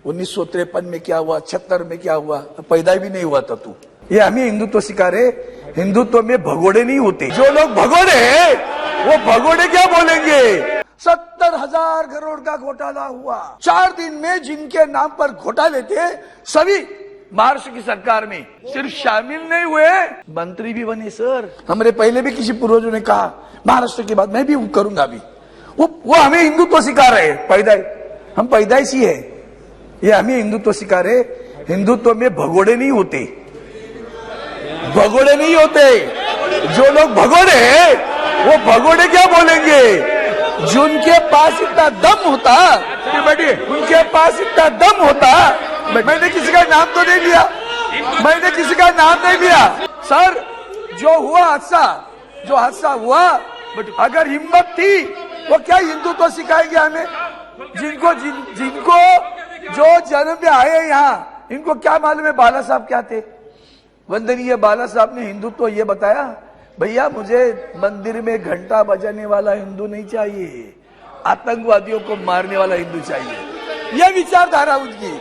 1953 में क्या हुआ, 76 में क्या हुआ, पैदा भी नहीं हुआ था तू। ये हमें हिंदुत्व सिखा रहे। हिंदुत्व में भगोड़े नहीं होते। जो लोग भगोड़े हैं वो भगोड़े क्या बोलेंगे। 70,000 करोड़ का घोटाला हुआ 4 दिन में। जिनके नाम पर घोटाले थे सभी महाराष्ट्र की सरकार में सिर्फ शामिल नहीं हुए, मंत्री भी बने। सर हमारे पहले भी किसी पूर्वजों ने कहा महाराष्ट्र की बात मैं भी करूंगा अभी। वो हमें हिंदुत्व सिखा रहे हैं। हम पैदाइशी है, ये हमें हिंदुत्व सिखा रहे। हिंदुत्व में भगोड़े नहीं होते, भगोड़े नहीं होते। जो लोग भगोड़े हैं वो भगोड़े क्या बोलेंगे। जिनके पास इतना दम होता, उनके पास इतना दम होता। मैंने किसी का नाम तो नहीं लिया, मैंने किसी का नाम नहीं लिया। सर जो हुआ हादसा हुआ, अगर हिम्मत थी वो क्या हिंदुत्व सिखाएंगे हमें। जिनको जो जन्म में आए यहाँ, इनको क्या मालूम है बाला साहब क्या थे। वंदनीय बाला साहब ने हिंदुत्व ये बताया, भैया मुझे मंदिर में घंटा बजाने वाला हिंदू नहीं चाहिए, आतंकवादियों को मारने वाला हिंदू चाहिए। ये विचारधारा उनकी।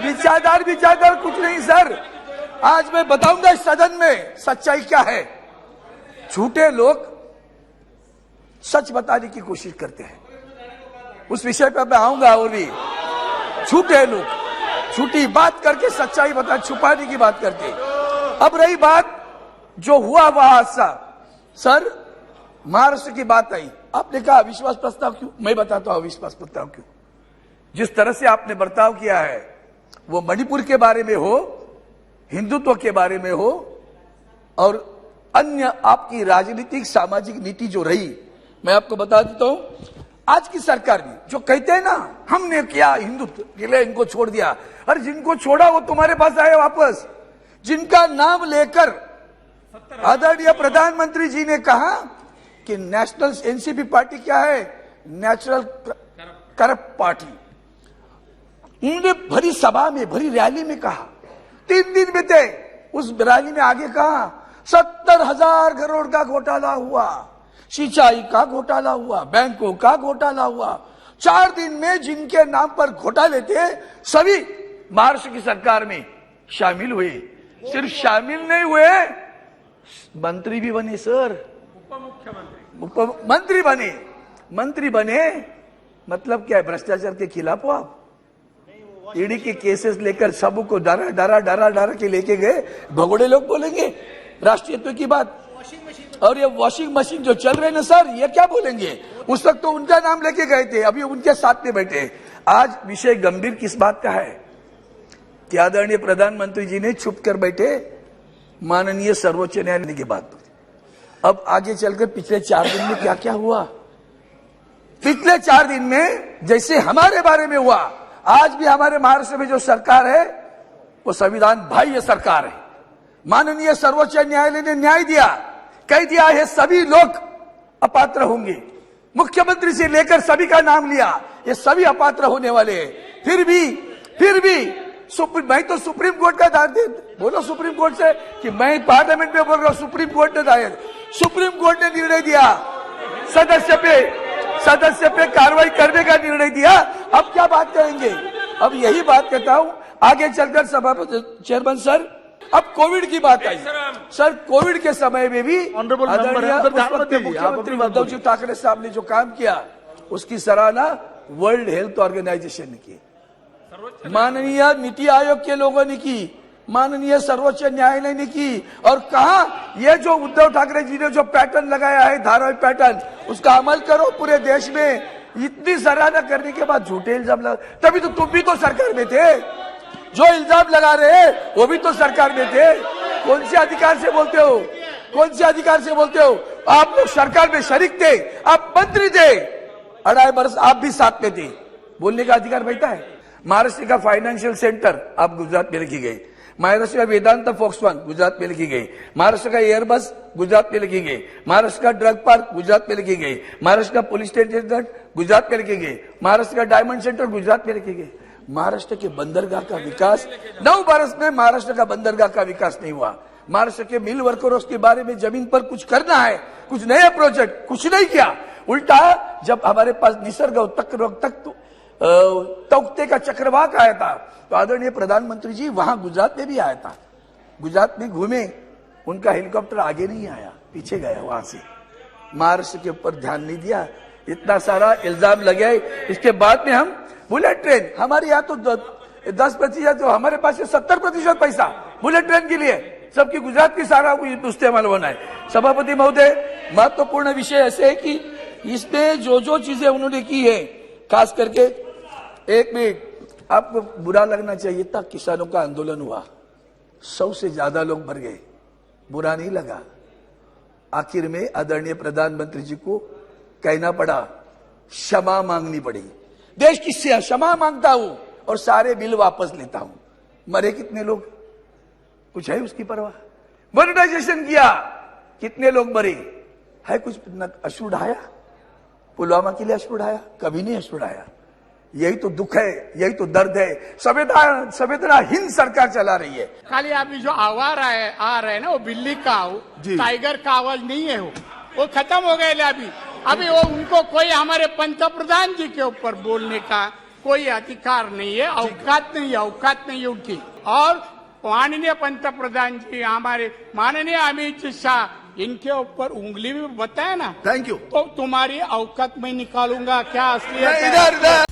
विचारधारा कुछ नहीं सर। आज मैं बताऊंगा इस सदन में सच्चाई क्या है। झूठे लोग सच बताने की कोशिश करते हैं, उस विषय पर मैं आऊंगा। और भी झूठे लोग झूठी बात करके सच्चाई छुपाने की बात करते हैं। अब रही बात जो हुआ वह हादसा, सर महाराष्ट्र की बात आई, आपने कहा अविश्वास प्रस्ताव क्यों। मैं बताता हूं अविश्वास प्रस्ताव क्यों। जिस तरह से आपने बर्ताव किया है, वो मणिपुर के बारे में हो, हिंदुत्व के बारे में हो, और अन्य आपकी राजनीतिक सामाजिक नीति जो रही, मैं आपको बता देता हूं। आज की सरकार भी जो कहते हैं ना हमने किया हिंदुत्व के लिए, इनको छोड़ दिया। और जिनको छोड़ा वो तुम्हारे पास आए वापस। जिनका नाम लेकर आदरणीय प्रधानमंत्री जी ने कहा कि नेशनल एनसीपी पार्टी क्या है, नेचुरल करप्ट पार्टी। उन्होंने भरी सभा में, भरी रैली में कहा, 3 दिन में थे उस रैली में, आगे कहा 70,000 करोड़ का घोटाला हुआ, सिंचाई का घोटाला हुआ, बैंकों का घोटाला हुआ। 4 दिन में जिनके नाम पर घोटाले थे सभी महाराष्ट्र की सरकार में शामिल हुए। सिर्फ शामिल नहीं हुए, मंत्री भी बने। सर मंत्री बने मतलब क्या है, भ्रष्टाचार के खिलाफ हो आप। ईडी के केसेस लेकर सबको डरा के लेके गए। भगोड़े लोग बोलेंगे राष्ट्रीयत्व की बात। और ये वॉशिंग मशीन जो चल रहे ना सर, ये क्या बोलेंगे। उस वक्त तो उनका नाम लेके गए थे, अभी उनके साथ में बैठे। आज विषय गंभीर किस बात का है कि आदरणीय प्रधानमंत्री जी ने छुप कर बैठे माननीय सर्वोच्च न्यायालय की बात। अब आगे चलकर पिछले 4 दिन में क्या क्या हुआ। पिछले 4 दिन में जैसे हमारे बारे में हुआ, आज भी हमारे महाराष्ट्र में जो सरकार है वो संविधान बाह्य सरकार है। माननीय सर्वोच्च न्यायालय ने न्याय दिया, कह दिया है सभी लोग अपात्र होंगे। मुख्यमंत्री से लेकर सभी का नाम लिया, ये सभी अपात्र होने वाले हैं। फिर भी मैं तो सुप्रीम कोर्ट का दायित्व बोलो, सुप्रीम कोर्ट से कि मैं पार्लियामेंट में बोल रहा हूं, सुप्रीम कोर्ट ने दायित्व। सुप्रीम कोर्ट ने निर्णय दिया, सदस्य पे कार्रवाई करने का निर्णय दिया। अब क्या बात करेंगे। अब यही बात कहता हूं आगे चलकर सभापति चेयरमैन सर। अब कोविड की बात आई सर, कोविड के समय में भी मुख्यमंत्री उद्धव जी ठाकरे साहब ने जो काम किया उसकी सराहना वर्ल्ड हेल्थ ऑर्गेनाइजेशन ने की, माननीय नीति आयोग के लोगों ने की, माननीय सर्वोच्च न्यायालय ने की। और कहा ये जो उद्धव ठाकरे जी ने जो पैटर्न लगाया है, धारावाहिक पैटर्न, उसका अमल करो पूरे देश में। इतनी सराहना करने के बाद झूठे इल्जाम लगा, तभी तो तुम भी तो सरकार में थे। जो इल्जाम लगा रहे वो भी तो सरकार में थे। कौन से अधिकार से बोलते हो, कौन से अधिकार से बोलते हो। आप लोग सरकार में शरीक थे, आप मंत्री थे, 2.5 वर्ष आप भी साथ में थे, बोलने का अधिकार बैठा है। महाराष्ट्र का फाइनेंशियल सेंटर आप गुजरात में लिखी गई, महाराष्ट्र का वेदांता फॉक्सकॉन गुजरात में लिखी गई, महाराष्ट्र का एयरबस गुजरात में लिखी गई, महाराष्ट्र का ड्रग पार्क गुजरात में लिखी गई, महाराष्ट्र का पुलिस स्टेशन गुजरात में लिखी गई, महाराष्ट्र का डायमंड सेंटर गुजरात में लिखी गई। महाराष्ट्र के बंदरगाह का विकास 9 वर्ष में महाराष्ट्र का बंदरगाह का विकास नहीं हुआ। महाराष्ट्र के मिल वर्करों के बारे में जमीन पर कुछ करना है, कुछ नए प्रोजेक्ट, कुछ नहीं किया। उल्टा जब हमारे पास निसर्ग तख्ते का चक्रवाक आया था, तो आदरणीय प्रधानमंत्री जी वहां गुजरात में भी आया था, गुजरात में घूमे, उनका हेलीकॉप्टर आगे नहीं आया, पीछे गया वहां से, महाराष्ट्र के ऊपर ध्यान नहीं दिया, इतना सारा इल्जाम लगाए। इसके बाद में हम बुलेट ट्रेन, हमारे यहाँ तो 10%, तो हमारे पास 70% पैसा बुलेट ट्रेन के लिए, सबकी गुजरात की सारा इस्तेमाल होना है। सभापति महोदय, महत्वपूर्ण विषय ऐसे है कि इसमें जो जो चीजें उन्होंने की है, खास करके एक मिनट, आपको बुरा लगना चाहिए था, किसानों का आंदोलन हुआ, 100 से ज्यादा लोग मर गए, बुरा नहीं लगा। आखिर में आदरणीय प्रधानमंत्री जी को कहना पड़ा, क्षमा मांगनी पड़ी, देश की क्षमा मांगता हूं और सारे बिल वापस लेता हूं। मरे कितने लोग, कुछ है उसकी परवाह? मॉनिटाइजेशन किया, कितने लोग मरे, है कुछ अश्रु ढाया? पुलवामा के लिए अश्रु ढाया? कभी नहीं अश्रु ढाया। यही तो दुख है, यही तो दर्द है। संवेदनाहीन सरकार चला रही है। खाली अभी जो आवाज आ रहा है ना, वो बिल्ली का टाइगर का आवाज नहीं है, वो खत्म हो गए अभी वो उनको कोई हमारे पंतप्रधान जी के ऊपर बोलने का कोई अधिकार नहीं है, औकात नहीं है उनकी। और माननीय पंतप्रधान जी, हमारे माननीय अमित शाह, इनके ऊपर उंगली भी बताया ना, थैंक यू, तो तुम्हारी औकात में निकालूंगा क्या असलियत है।